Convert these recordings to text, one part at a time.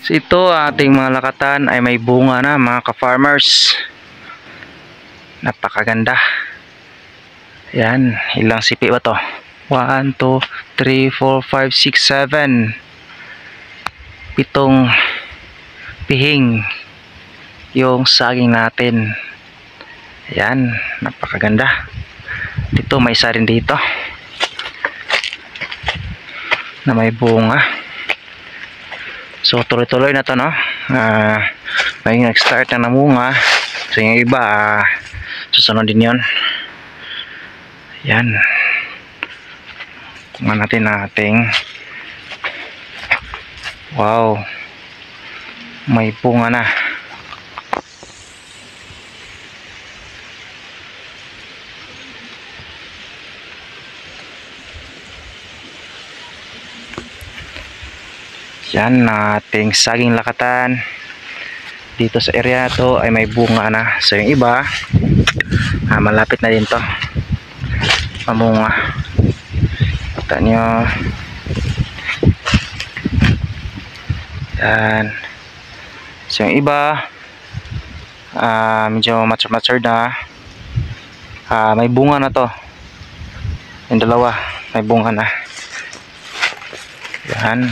So ito ating mga lakatan ay may bunga na mga ka-farmers. Napakaganda. Yan, ilang sipi ba to? 1, 2, 3, 4, 5, 6, 7. 7 pihing yung saging natin. Yan, napakaganda. Dito may isa rin dito na may bunga. So tuloy-tuloy na to, no? May nag-start na namunga. So yung iba susunod din yon. Yan, kumain natin ating wow, may bunga na. Yan, ating saging lakatan dito sa area to ay may bunga na. So yung iba malapit na din to mamunga. Kita nyo. Yan. So yung iba medyo mature na. May bunga na to. Yung dalawa may bunga na. Yan,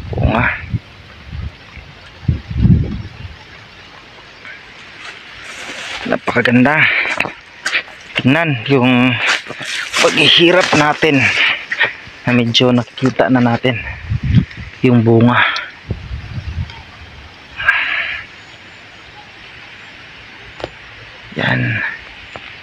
bunga. Napakaganda. Tingnan yung paghihirap natin na medyo nakikita na natin yung bunga. Yan.